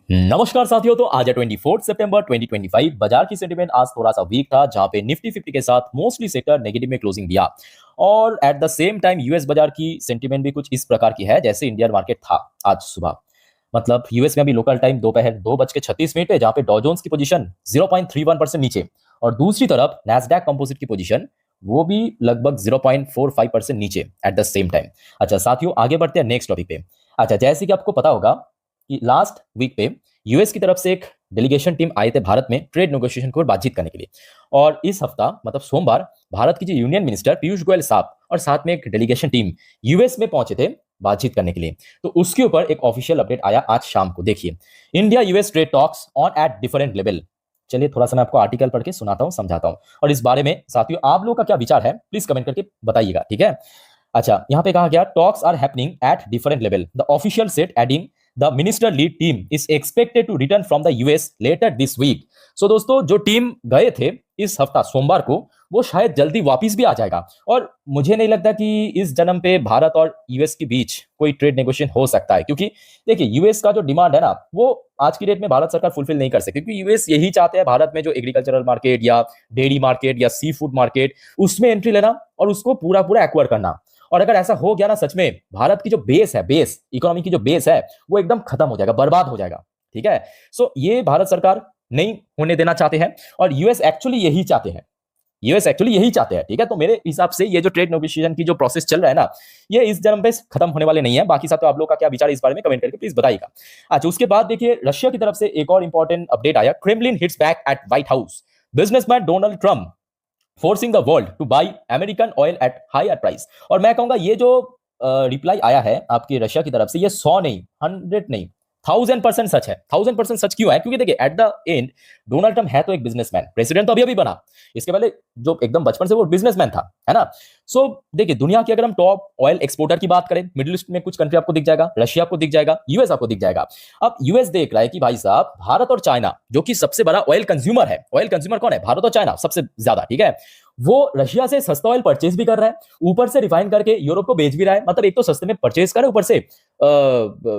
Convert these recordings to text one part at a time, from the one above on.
नमस्कार साथियों। तो आज है 24 सितंबर 2025। बाजार की सेंटीमेंट आज थोड़ा सा वीक था, जहां पे निफ्टी 50 के साथ मोस्टली सेक्टर नेगेटिव में क्लोजिंग दिया। और at the same time US बाजार की सेंटीमेंट भी कुछ इस प्रकार की है जैसे इंडियन मार्केट था आज सुबह। मतलब यूएस में अभी लोकल टाइम दोपहर 2:36 पे, जहां पे डॉ जोन्स की पोजीशन 0.31% नीचे और दूसरी तरफ नैस्डैक कंपोजिट की पोजीशन वो भी लगभग 0.45% नीचे एट द सेम टाइम। अच्छा साथियों, आगे बढ़ते हैं नेक्स्ट टॉपिक पे। अच्छा, जैसे कि आपको पता होगा कि लास्ट वीक पे यूएस की तरफ से एक डेलीगेशन टीम आए थे भारत में ट्रेड नेगोशिएशन को बातचीत करने के लिए। और इस हफ्ता मतलब सोमवार भारत की जो यूनियन मिनिस्टर पीयूष गोयल साहब और साथ में एक डेलीगेशन टीम यूएस में पहुंचे थे बातचीत करने के लिए। तो उसके ऊपर एक ऑफिशियल अपडेट आया आज शाम को। देखिए, India US trade talks on eight different level. चलिए थोड़ा सा मैं आपको आर्टिकल पढ़ के सुनाता हूं, समझाता हूं। और इस बारे में साथियों आप लोगों का क्या विचार है प्लीज कमेंट करके बताइएगा, ठीक है। अच्छा, यहाँ पे कहा गया talks are happening at different level, the official set aiding the minister lead team is expected to return from the US later this week. So दोस्तों, जो टीम गए थे इस हफ्ता सोमवार को, वो शायद जल्दी वापस भी आ जाएगा। और मुझे नहीं लगता कि इस जन्म पे भारत और यूएस के बीच कोई ट्रेड नेगोशिएशन हो सकता है, क्योंकि देखिए यूएस का जो डिमांड है ना, वो आज की डेट में भारत सरकार फुलफिल नहीं कर सकती, क्योंकि यूएस यही चाहते हैं भारत में जो एग्रीकल्चरल मार्केट या डेयरी मार्केट या सी फूड मार्केट, उसमें एंट्री लेना और उसको पूरा पूरा एक्वायर करना। और अगर ऐसा हो गया ना, सच में भारत की जो बेस है, बेस इकोनॉमी की जो बेस है, वो एकदम खत्म हो जाएगा, बर्बाद हो जाएगा, ठीक है। सो ये भारत सरकार नहीं होने देना चाहते हैं और यूएस एक्चुअली यही चाहते हैं। यूएस एक्चुअली यही चाहते हैं, ठीक है। तो मेरे हिसाब से ये जो ट्रेड नेगोशिएशन की जो प्रोसेस चल रहा है ना, ये इस जन्म पे खत्म होने वाले नहीं है। बाकी साथ तो आप लोग का क्या विचार है इस बारे में कमेंट करके प्लीज बताइएगा। अच्छा, उसके बाद देखिए रशिया की तरफ से एक और इंपॉर्टेंट अपडेट आया। Kremlin hits back at White House, businessman Donald Trump forcing the world to buy American oil at higher price. और मैं कहूंगा ये जो रिप्लाई आया है आपकी रशिया की तरफ से, ये 100 नहीं, 100 नहीं, 1000% सच है। 1000% सच क्यों है? क्योंकि देखिए at the end Donald Trump है तो एक बिजनेसमैन, प्रेसिडेंट तो अभी अभी बना, इसके पहले जो एकदम बचपन से वो बिजनेसमैन था, है ना। सो देखिए दुनिया की अगर हम टॉप ऑयल एक्सपोर्टर की बात करें, मिडिल ईस्ट में कुछ कंट्री आपको दिख जाएगा, रशिया आपको दिख जाएगा, यूएस आपको दिख जाएगा। अब यूएस देख रहा है कि भाई साहब भारत और चाइना जो कि सबसे बड़ा ऑयल कंज्यूमर है, ऑयल कंज्यूमर कौन है? भारत और चाइना सबसे ज्यादा, ठीक है। वो रशिया से सस्ता ऑयल परचेज भी कर रहा है, ऊपर से रिफाइन करके यूरोप को बेच भी रहा है। मतलब एक तो सस्ते में परचेज कर रहा है, ऊपर से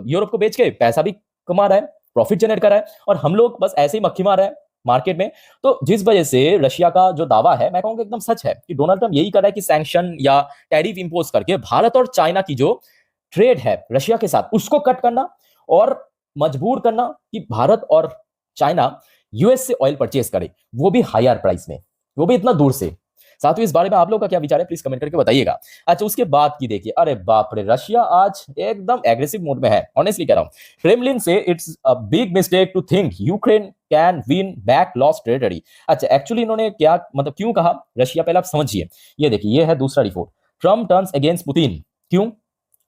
यूरोप को बेच के पैसा भी कमा रहा है, प्रॉफिट जनरेट कर रहा है। और हम लोग बस ऐसे ही मक्खी मार रहे हैं मार्केट में। तो जिस वजह से रशिया का जो दावा है, मैं कहूंगा एकदम सच है कि डोनाल्ड ट्रम्प यही कर रहा है कि सैंक्शन या टैरिफ इंपोज करके भारत और चाइना की जो ट्रेड है रशिया के साथ, उसको कट करना और मजबूर करना कि भारत और चाइना यूएस से ऑयल परचेज करे, वो भी हायर प्राइस में, वो भी इतना दूर से। साथ ही इस बारे में आप लोग का क्या विचार है प्लीज कमेंट करके बताइएगा। अच्छा, उसके बाद की देखिए, अरे बाप रे, रशिया आज एकदम एग्रेसिव मोड में है, ऑनेस्टली कह रहा हूं। क्रेमलिन से it's a big mistake to think Ukraine can win back lost territory. अच्छा, एक्चुअली इन्होंने क्या मतलब क्यों कहा रशिया, पहले आप समझिए। ये देखिए, ये है दूसरा report. Trump turns against Putin, क्यों?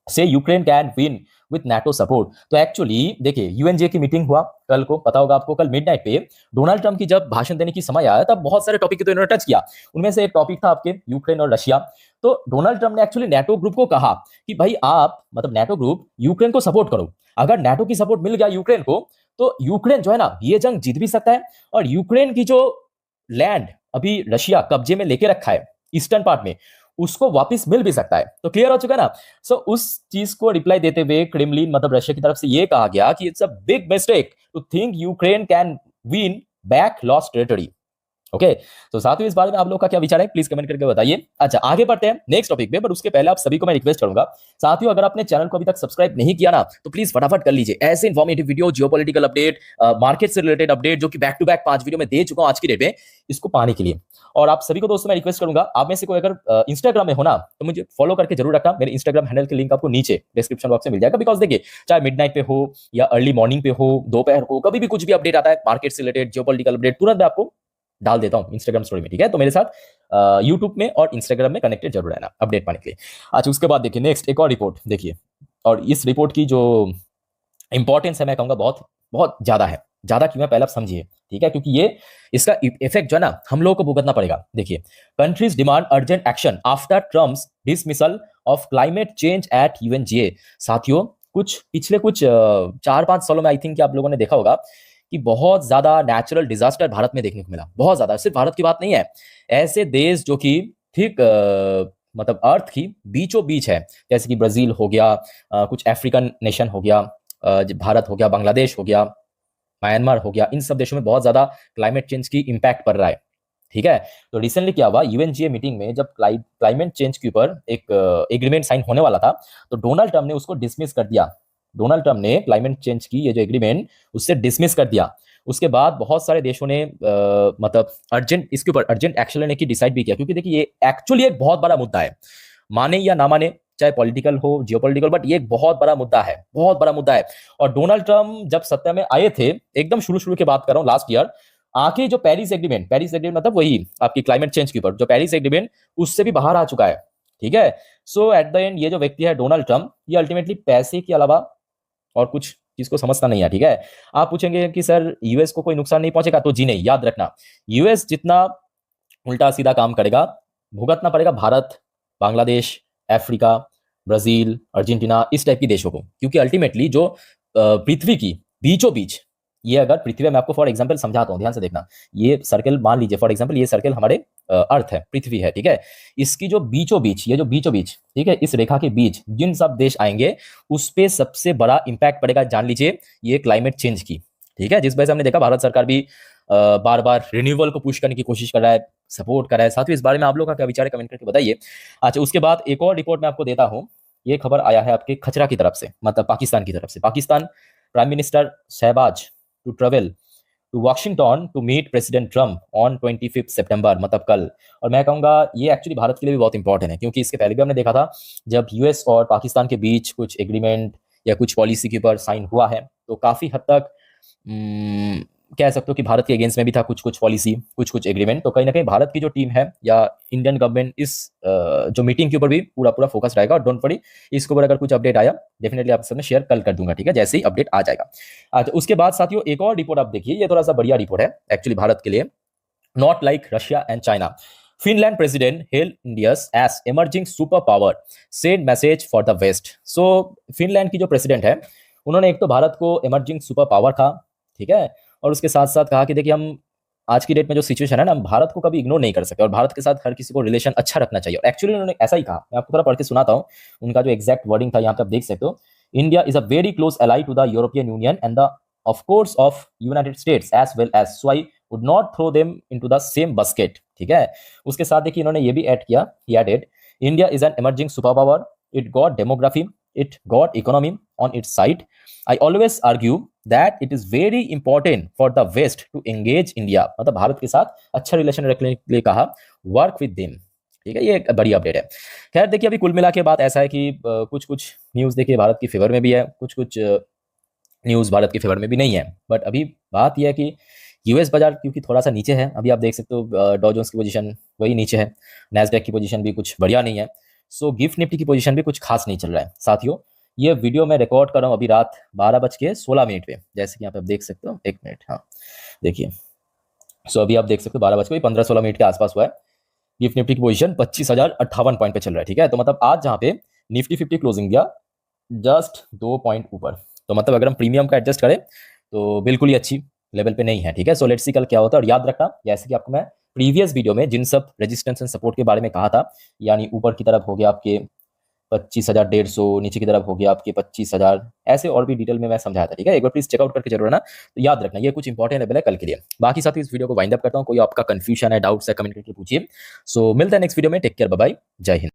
से Ukraine can win with NATO support. तो एक्चुअली देखिए यूएनजे की मीटिंग हुआ कल को, पता होगा आपको, कल मिडनाइट पे डोनाल्ड ट्रम्प की जब भाषण देने की समय आया तब बहुत सारे टॉपिक तो इन्होंने टच किया। उनमें से एक टॉपिक था आपके यूक्रेन और रशिया। तो डोनाल्ड ट्रम्प ने एक्चुअली नाटो ग्रुप को कहा कि भाई आप मतलब नाटो ग्रुप यूक्रेन को सपोर्ट करो। अगर नाटो की सपोर्ट मिल गया यूक्रेन को, तो यूक्रेन जो है ना ये जंग जीत भी सकता है। और यूक्रेन की जो लैंड अभी रशिया कब्जे में लेके रखा है ईस्टर्न पार्ट में, उसको वापस मिल भी सकता है। तो क्लियर हो चुका है ना। सो उस चीज को रिप्लाई देते हुए क्रेमलिन मतलब रशिया की तरफ से यह कहा गया कि it's a big mistake to think Ukraine can win back lost territory. Okay, तो साथ ही इस बारे में आप लोग का क्या विचार है प्लीज कमेंट करके बताइए। अच्छा, आगे बढ़ते हैं नेक्स्ट टॉपिक पे, पर उसके पहले आप सभी को मैं रिक्वेस्ट करूंगा, साथियों अगर आपने चैनल को अभी तक सब्सक्राइब नहीं किया ना, तो प्लीज फटाफट कर लीजिए। ऐसे informative video, geopolitical update, market से रिलेटेड अपडेट जो कि बैक टू बैक 5 वीडियो में दे चुका हूं आज की डेट में, इसको पाने के लिए। और आप सभी को दोस्तों मैं रिक्वेस्ट करूंगा, आप में से कोई अगर इंस्टाग्राम में हो ना, तो मुझे फॉलो करके जरूर रखना। मेरे इंस्टाग्राम हैंडल के लिंक आपको नीचे डिस्क्रिप्शन बॉक्स में मिल जाएगा। बिकॉज देखिए, चाहे मिडनाइट पे हो या अर्ली मॉर्निंग पे हो, दोपहर को, कभी भी कुछ भी अपडेट आता है मार्केट से रिलेटेड, जियोपॉलिटिकल अपडेट, तुरंत मैं आपको डाल देता हूं इंस्टाग्राम स्टोरी में, ठीक है। तो मेरे साथ यूट्यूब में और इंस्टाग्राम में कनेक्टेड जरूर रहना अपडेट पाने के लिए। अच्छा, उसके बाद देखिए नेक्स्ट एक और रिपोर्ट देखिए, और इस रिपोर्ट की जो इंपॉर्टेंस है मैं कहूंगा बहुत बहुत ज्यादा है। ज्यादा क्यों है पहले आप समझिए, ठीक है, क्योंकि ये इसका इफेक्ट जो है ना हम लोगों को भुगतना पड़ेगा। देखिए, countries demand urgent action after Trump's dismissal of climate change at UNGA. साथियों, कुछ पिछले कुछ 4-5 सालों में आई थिंक आप लोगों ने देखा होगा कि बहुत ज्यादा नेचुरल डिजास्टर भारत में देखने को मिला। बहुत ज्यादा, सिर्फ भारत की बात नहीं है, ऐसे देश जो कि ठीक मतलब अर्थ की बीचों बीच है, जैसे कि ब्राजील हो गया, कुछ अफ्रीकन नेशन हो गया, भारत हो गया, बांग्लादेश हो गया, म्यांमार हो गया, इन सब देशों में बहुत ज्यादा क्लाइमेट चेंज की इम्पैक्ट पड़ रहा है। ठीक है, तो रिसेंटली क्या हुआ, यूएनजीए मीटिंग में जब क्लाइमेट चेंज के ऊपर एक एग्रीमेंट साइन होने वाला था, तो डोनाल्ड ट्रम्प ने उसको डिसमिस कर दिया। डोनाल्ड ट्रम्प ने क्लाइमेट चेंज की ये जो एग्रीमेंट उससे डिसमिस कर दिया। उसके बाद बहुत सारे देशों ने मतलब अर्जेंट इसके ऊपर अर्जेंट एक्शन लेने की डिसाइड भी किया, क्योंकि देखिए ये एक्चुअली एक बहुत बड़ा मुद्दा है, माने या ना माने, चाहे पॉलिटिकल हो जियोपॉलिटिकल, बट ये एक बहुत बड़ा मुद्दा है, बहुत बड़ा मुद्दा है। और डोनाल्ड ट्रम्प जब सत्ता में आए थे, एकदम शुरू शुरू की बात कर रहा हूँ, लास्ट ईयर आके जो पेरिस एग्रीमेंट मतलब वही आपकी क्लाइमेट चेंज के ऊपर जो पेरिस एग्रीमेंट, उससे भी बाहर आ चुका है। ठीक है, सो एट द एंड ये जो व्यक्ति है डोनाल्ड ट्रम्प, ये अल्टीमेटली पैसे के अलावा और कुछ चीज को समझता नहीं है। ठीक है, आप पूछेंगे कि सर यूएस को कोई नुकसान नहीं पहुंचेगा, तो जी नहीं, याद रखना, यूएस जितना उल्टा सीधा काम करेगा, भुगतना पड़ेगा Bharat, Bangladesh, Africa, Brazil, Argentina, इस टाइप की देशों को, क्योंकि अल्टीमेटली जो पृथ्वी की बीचों बीच, ये अगर पृथ्वी में आपको फॉर एग्जांपल समझाता हूं, ध्यान से देखना, ये सर्कल मान लीजिए फॉर एग्जांपल, ये सर्कल हमारे अर्थ है, पृथ्वी है। ठीक है, इसकी जो बीचों बीच, ये जो बीचों बीच, ठीक है, इस रेखा के बीच जिन सब देश आएंगे, उस पे सबसे बड़ा इंपैक्ट पड़ेगा, जान लीजिए, ये क्लाइमेट चेंज की। ठीक है, जिस वजह से हमने देखा भारत सरकार भी बार बार रिन्यूअल को पुश करने की कोशिश कर रहा है, सपोर्ट कर रहा है। साथ ही इस बारे में आप लोगों का क्या विचार है, कमेंट करके बताइए। अच्छा, उसके बाद एक और रिपोर्ट मैं आपको देता हूँ, ये खबर आया है आपके खचरा की तरफ से, मतलब पाकिस्तान की तरफ से। Pakistan prime minister Shahbaz to travel to Washington to meet President Trump on 25 सितंबर, मतलब कल। और मैं कहूंगा ये एक्चुअली भारत के लिए भी बहुत इंपॉर्टेंट है, क्योंकि इसके पहले भी हमने देखा था जब यूएस और पाकिस्तान के बीच कुछ एग्रीमेंट या कुछ पॉलिसी के ऊपर साइन हुआ है, तो काफी हद तक कह सकते हो कि भारत के अगेंस्ट में भी था कुछ कुछ पॉलिसी, कुछ कुछ एग्रीमेंट। तो कहीं ना कहीं भारत की जो टीम है या इंडियन गवर्नमेंट इस जो मीटिंग के ऊपर भी पूरा पूरा फोकस रहेगा। और डोंट वरी, इसके ऊपर अगर कुछ अपडेट आया डेफिनेटली आपके सामने शेयर कल कर दूंगा। ठीक है, जैसे ही अपडेट आ जाएगा। अच्छा, उसके बाद साथियों एक और रिपोर्ट आप देखिए, ये थोड़ा सा बढ़िया रिपोर्ट है एक्चुअली भारत के लिए। Not like Russia and China, Finland president hail India's as emerging super power, send message for the West. So Finland की जो प्रेसिडेंट है, उन्होंने एक तो भारत को इमर्जिंग सुपर पावर कहा, ठीक है, और उसके साथ साथ कहा कि देखिए हम आज की डेट में जो सिचुएशन है ना, हम भारत को कभी इग्नोर नहीं कर सकते और भारत के साथ हर किसी को रिलेशन अच्छा रखना चाहिए। और एक्चुअली उन्होंने ऐसा ही कहा, मैं आपको थोड़ा पढ़ के सुनाता हूँ, उनका जो एग्जैक्ट वर्डिंग था यहाँ पे आप देख सकते हो। India is a very close ally to the European Union and the of course of United States as well as, so I would not throw them into the same basket. ठीक है, उसके साथ देखिए इन्होंने ये भी ऐड किया, he added India is an emerging super power, it got demography, it got economy on its side. I always argue that it is very important for the West to engage India, मतलब भारत के साथ अच्छा relation रखने के लिए कहा, work with them. ठीक है, ये एक बड़ी अपडेट है। खैर देखिए, अभी कुल मिला के बात ऐसा है कि कुछ कुछ न्यूज़ देखिए भारत की फेवर में भी है, कुछ कुछ न्यूज़ भारत की फेवर में भी नहीं है। बट अभी बात यह है कि यूएस बाजार क्योंकि थोड़ा सा नीचे है, अभी आप देख सकते हो डॉ जोन्स की पोजीशन वही नीचे है, नैस्डैक की पोजीशन भी कुछ बढ़िया नहीं है, सो गिफ्ट निफ्टी की पोजीशन भी कुछ खास नहीं चल रहा है। साथियों, ये वीडियो मैं रिकॉर्ड कर रहा हूँ अभी रात 12:16 पे, जैसे कि यहाँ पे आप देख सकते हो, एक मिनट, हाँ देखिए, सो अभी आप देख सकते हो 12:15-16 के आसपास हुआ है। गिफ्ट निफ्टी की पोजीशन 25,058 पॉइंट पे चल रहा है। ठीक है, तो मतलब आज जहाँ पे निफ्टी 50 क्लोजिंग दिया जस्ट 2 पॉइंट ऊपर, तो मतलब अगर हम प्रीमियम का एडजस्ट करें तो बिल्कुल ही अच्छी लेवल पे नहीं है। ठीक है, सो लेट्स सी कल क्या होता है। और याद रखना, जैसे कि आपको मैं प्रीवियस वीडियो में जिन सब रेजिस्टेंस एंड सपोर्ट के बारे में कहा था, यानी ऊपर की तरफ हो गया आपके 25,150, नीचे की तरफ हो गया आपके 25,000, ऐसे और भी डिटेल में मैं समझाया था। ठीक है, एक बार प्लीज चेकआउट करके जरूर ना, तो याद रखना ये कुछ इंपॉर्टेंट लेवल है कल के लिए। बाकी साथ ही इस वीडियो को वाइंड अप करता हूँ, कोई आपका कंफ्यूजन है, डाउट्स है, कमेंट करके पूछिए। सो मिलते हैं नेक्स्ट वीडियो में, टेक केयर, बाय बाय, जय हिंद।